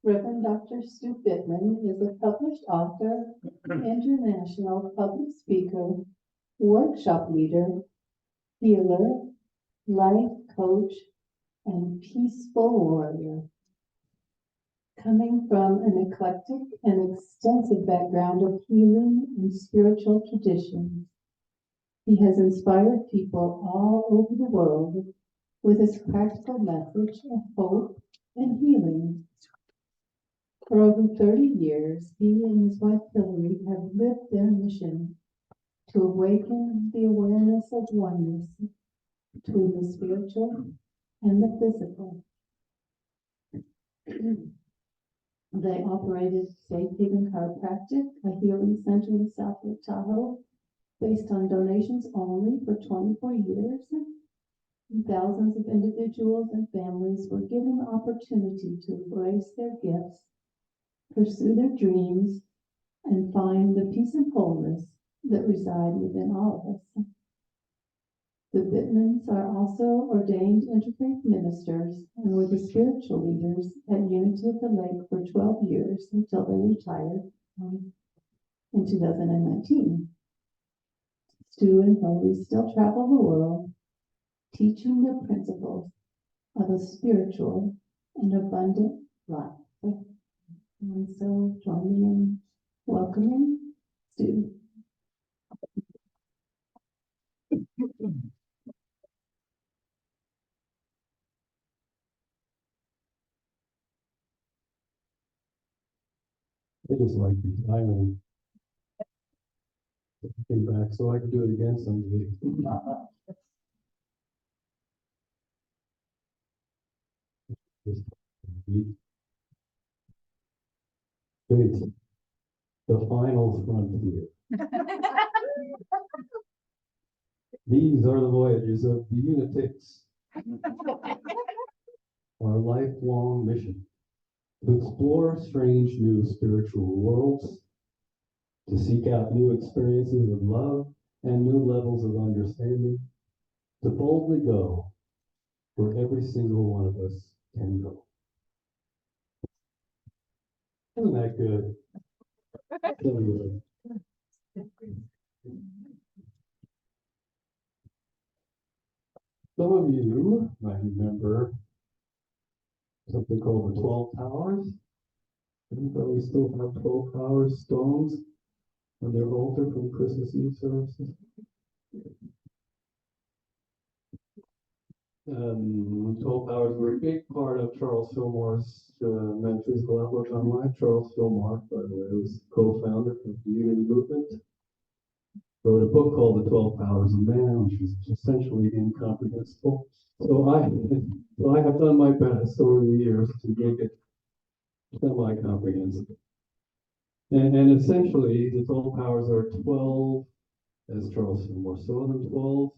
Reverend Dr. Stu Bittman is a published author, international public speaker, workshop leader, healer, life coach, and peaceful warrior. Coming from an eclectic and extensive background of healing and spiritual traditions, he has inspired people all over the world with his practical message of hope and healing. For over 30 years, he and his wife Hillary have lived their mission to awaken the awareness of oneness between the spiritual and the physical. They operated Safe Haven Chiropractic, a healing center in South Lake Tahoe, based on donations only for 24 years. And thousands of individuals and families were given the opportunity to embrace their gifts, pursue their dreams, and find the peace and wholeness that reside within all of us. The Bittmans are also ordained interfaith ministers and were the spiritual leaders at Unity of the Lake for 12 years until they retired in 2019. Stu and Hillary still travel the world, teaching the principles of a spiritual and abundant life. And so join me in welcoming Stu. I just like retiring. Came back so I could do it again someday. Great. The final frontier. These are the voyages of the Unitics. Our lifelong mission: to explore strange new spiritual worlds, to seek out new experiences of love and new levels of understanding, to boldly go where every single one of us can go. Isn't that good? So good. Some of you might remember something called the 12 Towers. Anybody still have 12 Towers stones on their altar from Christmas Eve services? 12 Hours were a big part of Charles Fillmore's metaphysical outlook on life. Charles Fillmore, by the way, was co-founder of the Unity movement. Wrote a book called The 12 Powers of Man, which is essentially incomprehensible. So I have done my best over the years to make it semi-comprehensible. And essentially, the 12 powers are 12, as Charles Fillmore saw them, 12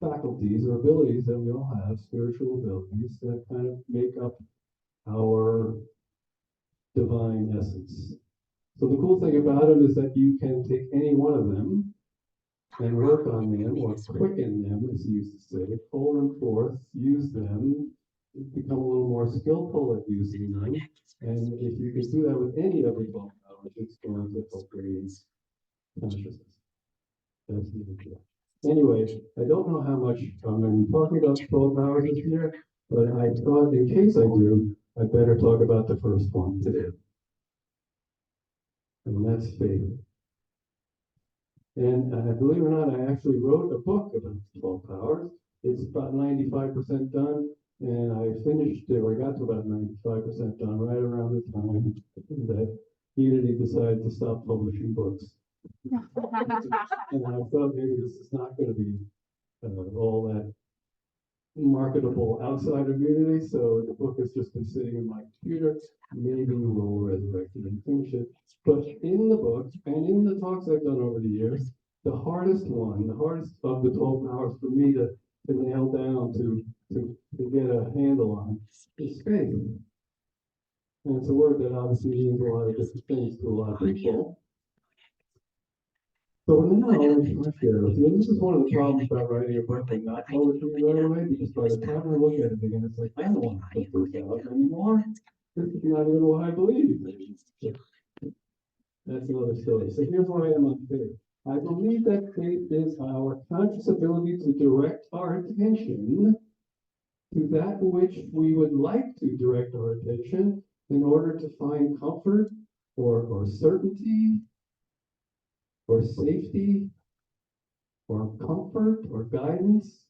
faculties or abilities that we all have, spiritual abilities that kind of make up our divine essence. So the cool thing about it is that you can take any one of them and work on them or quicken them, as he used to say, pull them forth, use them, become a little more skillful at using them. And if you can do that with any of the 12 powers, it's going to help raise consciousness. That's the idea. Anyway, I don't know how much I'm going to be talking about 12 powers this year, but I thought in case I do, I better talk about the first one today. And that's faith. And believe it or not, I actually wrote a book about 12 powers. It's about 95% done, and I finished it, or I got to about 95% done right around the time that Unity decided to stop publishing books. And I thought maybe this is not going to be all that marketable outside of Unity, so the book has just been sitting in my computer. Maybe we'll resurrect it and finish it. But in the book and in the talks I've done over the years, the hardest of the 12 powers for me to nail down, to get a handle on, is faith. And it's a word that obviously means a lot of different things to a lot of people. So now, I share with you, this is one of the problems about writing a book and not publishing it right away, because by the time I look at it again, it's like, I don't want to put this out anymore. This is not even what I believe. That's another story. So here's where I am on faith. I believe that faith is our conscious ability to direct our attention to that which we would like to direct our attention in order to find comfort or certainty or safety or comfort or guidance.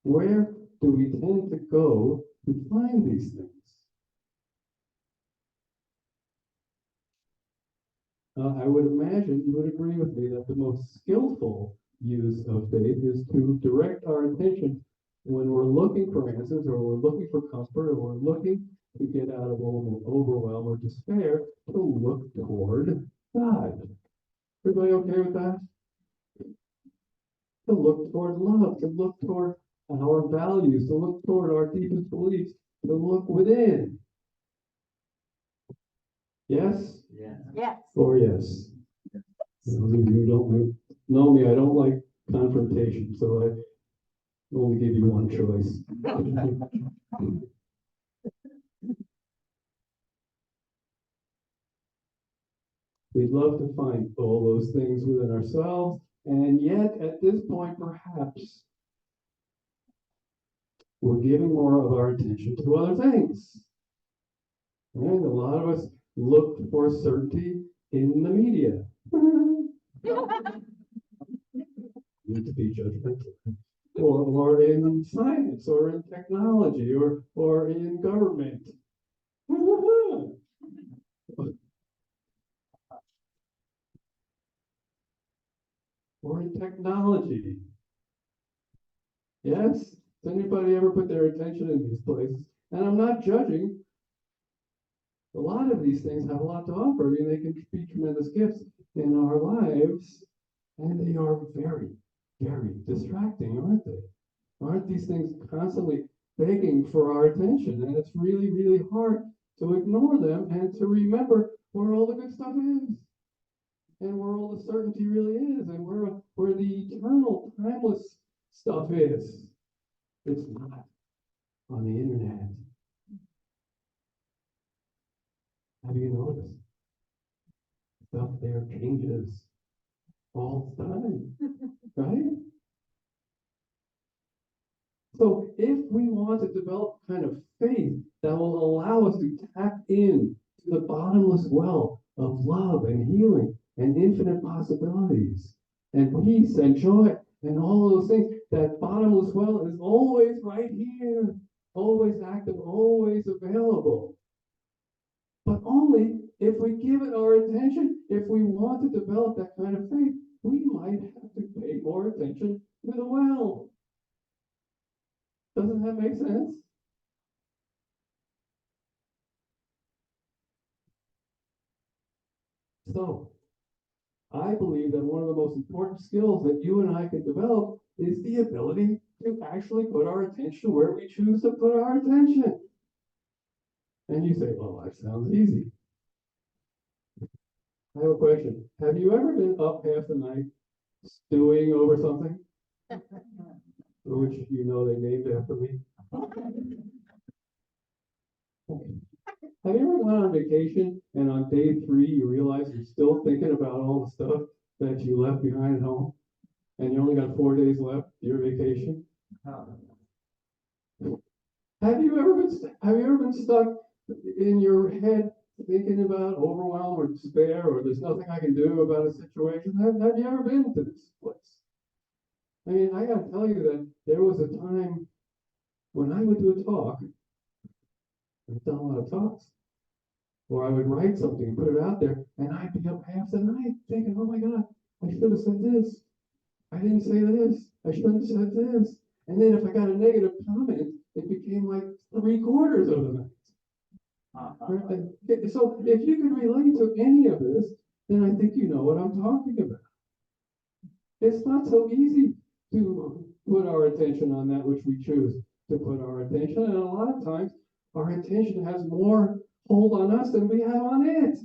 Where do we tend to go to find these things? I would imagine you would agree with me that the most skillful use of faith is to direct our attention when we're looking for answers or we're looking for comfort or we're looking to get out of overwhelm or despair, to look toward God. Everybody okay with that? To look toward love, to look toward our values, to look toward our deepest beliefs, to look within. Yes? Yes. Or yes? Those of you who don't know me, I don't like confrontation, so I only give you one choice. We'd love to find all those things within ourselves, and yet at this point, perhaps we're giving more of our attention to other things. And a lot of us look for certainty in the media. Need to be judgmental. Or in science, or in technology, or in government. Or in technology. Yes? Does anybody ever put their attention in these places? And I'm not judging. A lot of these things have a lot to offer. I mean, they can be tremendous gifts in our lives, and they are very, very distracting, aren't they? Aren't these things constantly begging for our attention? And it's really, really hard to ignore them and to remember where all the good stuff is, and where all the certainty really is, and where the eternal, timeless stuff is. It's not on the internet. Have you noticed? Stuff there changes all the time, right? So if we want to develop kind of faith that will allow us to tap in to the bottomless well of love and healing and infinite possibilities and peace and joy and all those things, that bottomless well is always right here, always active, always available. But only if we give it our attention. If we want to develop that kind of faith, we might have to pay more attention to the well. Doesn't that make sense? So, I believe that one of the most important skills that you and I can develop is the ability to actually put our attention where we choose to put our attention. And you say, well, that sounds easy. I have a question. Have you ever been up half the night stewing over something? Which you know they named after me? Have you ever gone on vacation and on day 3 you realize you're still thinking about all the stuff that you left behind at home, and you only got 4 days left to your vacation? Have you ever been stuck in your head thinking about overwhelm or despair, or there's nothing I can do about a situation? Have you ever been to this place? I mean, I gotta tell you that there was a time when I would do a talk. I've done a lot of talks. Or I would write something and put it out there, and I'd be up half the night thinking, oh my God, I should have said this. I didn't say this. I shouldn't have said this. And then if I got a negative comment, it became like 3/4 of the night. Right? So if you can relate to any of this, then I think you know what I'm talking about. It's not so easy to put our attention on that which we choose to put our attention. And a lot of times, our attention has more hold on us than we have on it.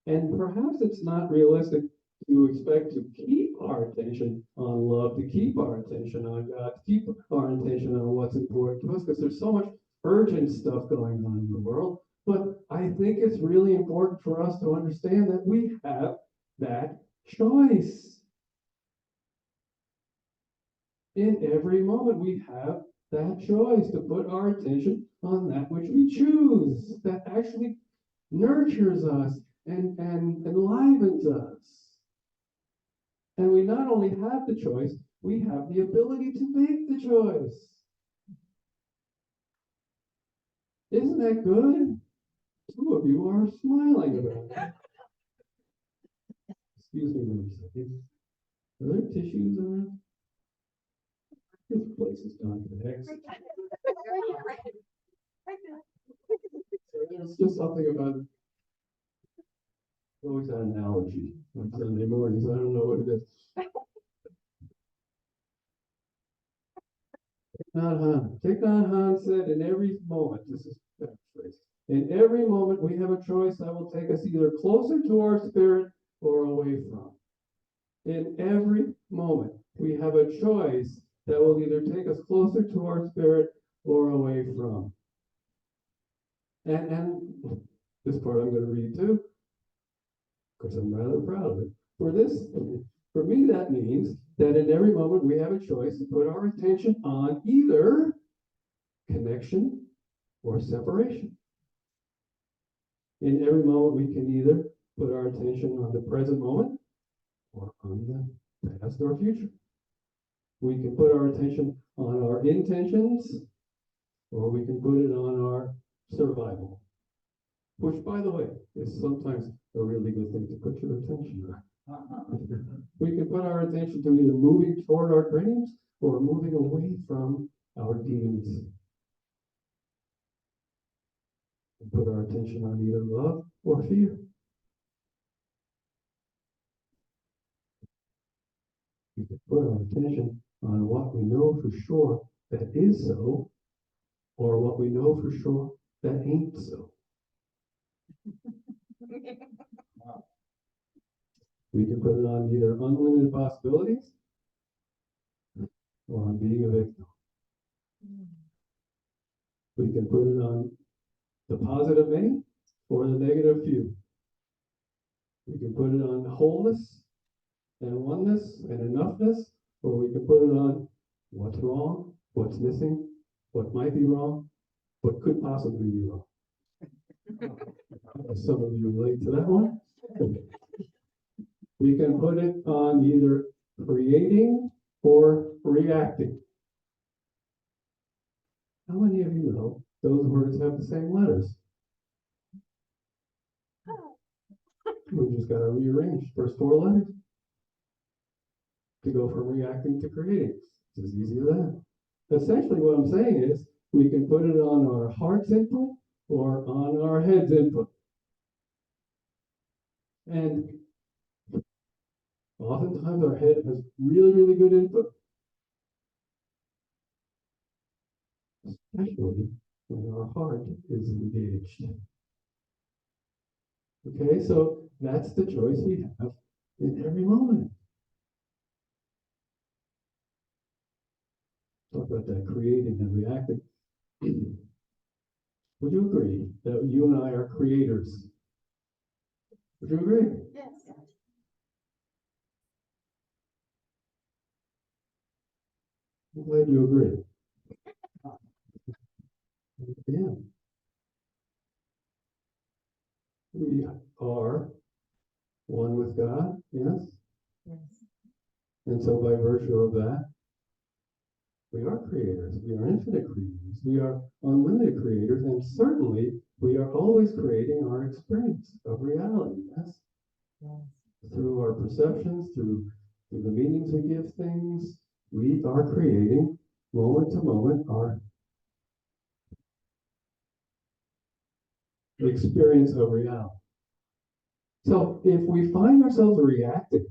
And perhaps it's not realistic to expect to keep our attention on love, to keep our attention on God, to keep our attention on what's important to us, because there's so much urgent stuff going on in the world. But I think it's really important for us to understand that we have that choice. In every moment, we have that choice to put our attention on that which we choose, that actually nurtures us and enlivens us. And we not only have the choice, we have the ability to make the choice. Isn't that good? Two of you are smiling about it. Excuse me one second. Are there tissues around? This place is gone to the hex. It's just something about always an analogy on Sunday mornings. I don't know what it is. Thich Nhat Hanh said, in every moment, this is that phrase, in every moment we have a choice that will take us either closer to our spirit or away from. In every moment we have a choice that will either take us closer to our spirit or away from. And this part I'm going to read too, because I'm rather proud of it. For me, that means that in every moment we have a choice to put our attention on either connection or separation. In every moment we can either put our attention on the present moment or on the past or future. We can put our attention on our intentions or we can put it on our survival. Which, by the way, is sometimes a really good thing to put your attention on. We can put our attention to either moving toward our dreams or moving away from our demons. We put our attention on either love or fear. We can put our attention on what we know for sure that is so, or what we know for sure that ain't so. We can put it on either unlimited possibilities or on being a victim. We can put it on the positive many or the negative few. We can put it on wholeness and oneness and enoughness, or we can put it on what's wrong, what's missing, what might be wrong, what could possibly be wrong. Some of you relate to that one. We can put it on either creating or reacting. How many of you know those words have the same letters? We just got to rearrange the first four letters to go from reacting to creating. It's as easy as that. Essentially what I'm saying is we can put it on our heart's input or on our head's input. And oftentimes our head has really, really good input. Especially when our heart is engaged. Okay, so that's the choice we have in every moment. Talk about that creating and reacting. Would you agree that you and I are creators? Would you agree? Yes. I'm glad you agree. Yeah. We are one with God, yes? Yes. And so by virtue of that, we are creators. We are infinite creators. We are unlimited creators. And certainly, we are always creating our experience of reality, yes? Yes. Through our perceptions, through the meanings we give things, we are creating moment to moment our experience of reality. So if we find ourselves reacting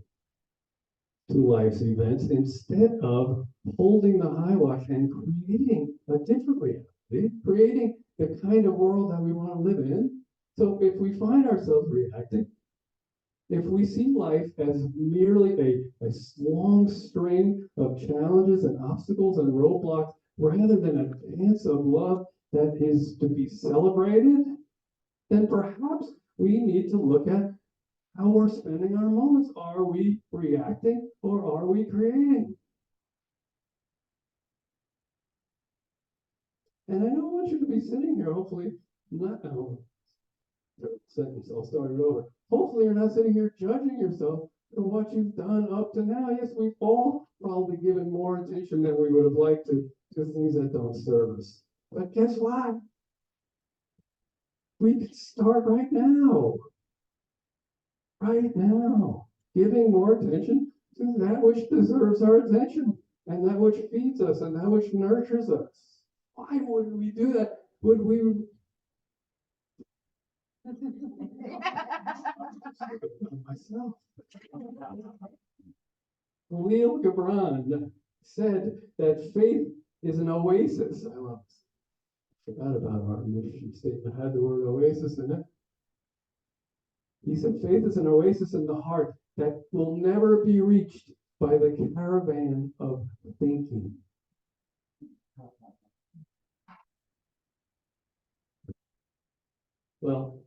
to life's events instead of holding the high wash and creating a different reality, creating the kind of world that we want to live in. So if we find ourselves reacting, if we see life as merely a long string of challenges and obstacles and roadblocks, rather than a dance of love that is to be celebrated, then perhaps we need to look at how we're spending our moments. Are we reacting or are we creating? And I don't want you to be sitting here, hopefully, not sentence, I'll start it over. Hopefully, you're not sitting here judging yourself for what you've done up to now. Yes, we've all probably given more attention than we would have liked to things that don't serve us. But guess what? We can start right now. Right now. Giving more attention to that which deserves our attention and that which feeds us and that which nurtures us. Why would we do that? Would we myself. Khalil Gibran said that faith is an oasis. I love this. Forgot about our mission statement had the word oasis in it. He said faith is an oasis in the heart that will never be reached by the caravan of thinking. Well,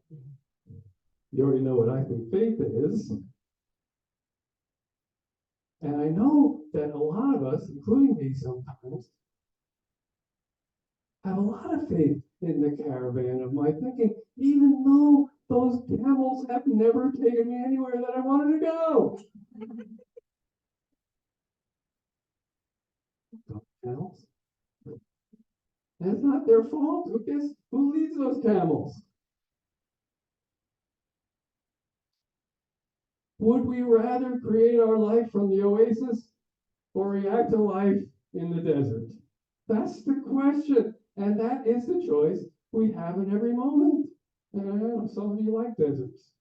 you already know what I think faith is. And I know that a lot of us, including me sometimes, have a lot of faith in the caravan of my thinking, even though those camels have never taken me anywhere that I wanted to go. Camels? And it's not their fault. Who leads those camels? Would we rather create our life from the oasis or react to life in the desert? That's the question. And that is the choice we have in every moment. And I know some of you like deserts.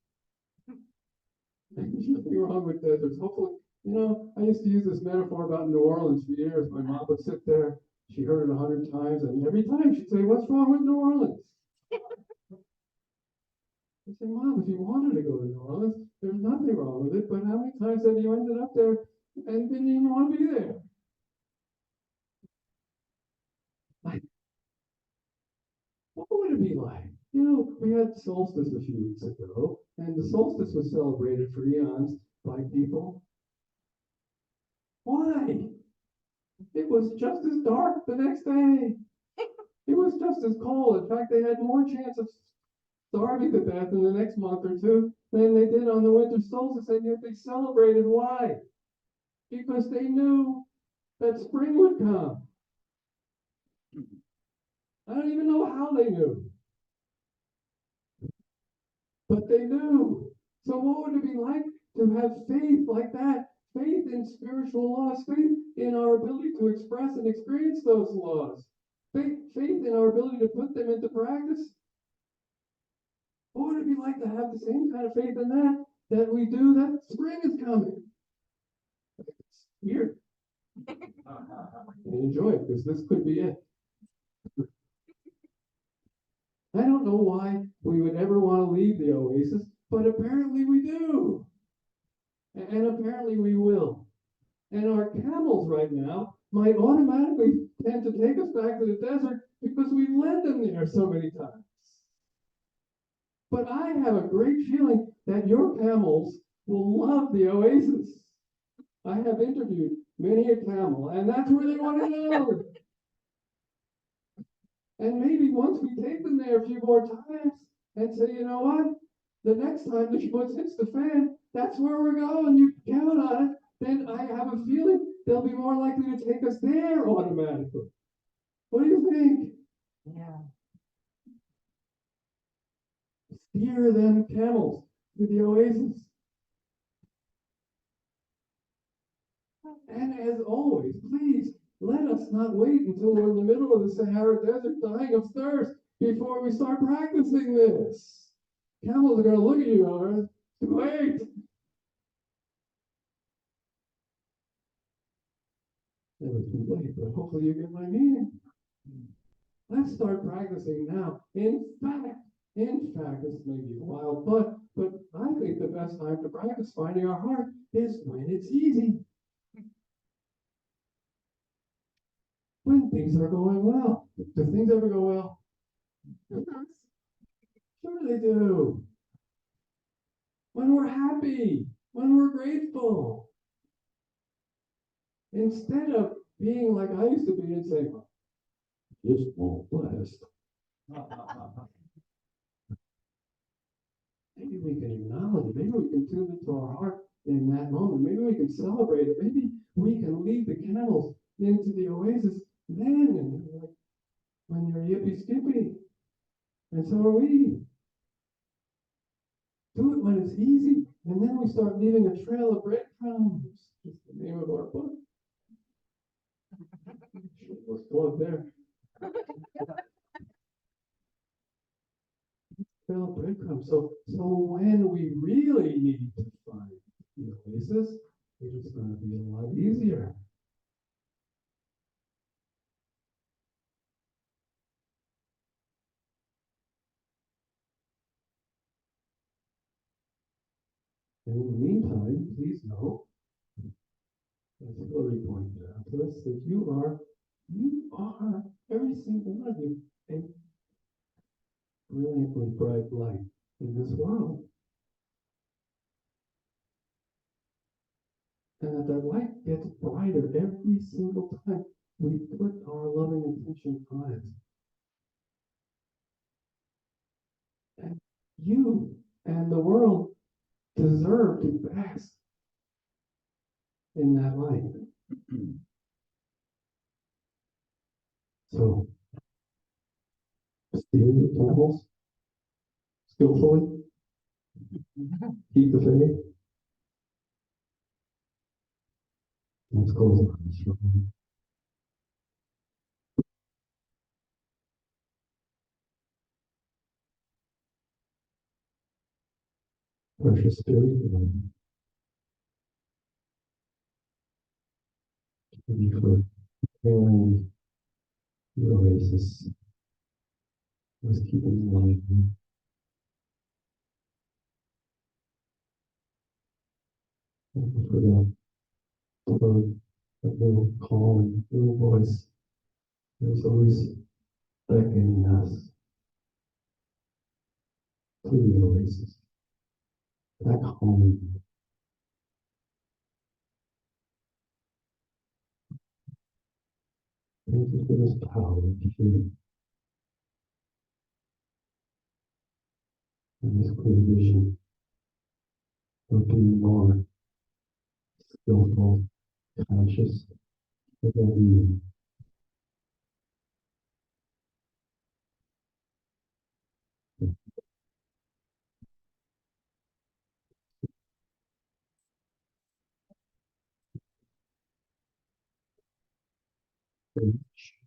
There's nothing wrong with deserts. Hopefully, I used to use this metaphor about New Orleans for years. My mom would sit there. She heard it 100 times. And every time she'd say, "What's wrong with New Orleans?" I said, "Mom, if you wanted to go to New Orleans, there's nothing wrong with it. But how many times have you ended up there and didn't even want to be there?" What would it be like? We had solstice a few weeks ago, and the solstice was celebrated for eons by people. Why? It was just as dark the next day. It was just as cold. In fact, they had more chance of starving to death in the next month or two than they did on the winter solstice, and yet they celebrated. Why? Because they knew that spring would come. I don't even know how they knew. But they knew. So what would it be like to have faith like that? Faith in spiritual laws, faith in our ability to express and experience those laws, faith in our ability to put them into practice. What would it be like to have the same kind of faith in that we do that spring is coming? It's weird. And enjoy it, because this could be it. I don't know why we would ever want to leave the oasis, but apparently we do. And apparently we will. And our camels right now might automatically tend to take us back to the desert because we've led them there so many times. But I have a great feeling that your camels will love the oasis. I have interviewed many a camel, and that's where they want to go. And maybe once we take them there a few more times and say, you know what? The next time the schmutz hits the fan, that's where we're going. You count on it. Then I have a feeling they'll be more likely to take us there automatically. What do you think? Yeah. Steer them camels to the oasis. And as always, please let us not wait until we're in the middle of the Sahara Desert dying of thirst before we start practicing this. Camels are going to look at you, Earth. Wait. Never too late, but hopefully you get my meaning. Let's start practicing now. In fact, this may be wild, but I think the best time to practice finding our heart is when it's easy. When things are going well. Do things ever go well? Sure they do. When we're happy, when we're grateful. Instead of being like I used to be and saying, this won't last. Maybe we can acknowledge it. Maybe we can tune into our heart in that moment. Maybe we can celebrate it. Maybe we can lead the camels into the oasis then, and like when you're yippee skippy. And so are we. Do it when it's easy, and then we start leaving a trail of breadcrumbs. Just the name of our book. Let's plug there. Trail of breadcrumbs. So when we really need to find the oasis, it's going to be a lot easier. And in the meantime, please know, as Hillary pointed out to us, that you are, every single one of you, a brilliantly bright light in this world. And that light gets brighter every single time we put our loving intention on it. And you and the world deserve to bask in that light. So, steer your camels skillfully, keep the faith. Let's close the eyes. Precious Spirit, thank you for preparing the oasis. Let's keep it in line. Thank you for the plug, that little calling, little voice. It's always beckoning us to the oasis, back home. Thank you for this power of faith and this clear vision of being more skillful, conscious of that you. Thank you.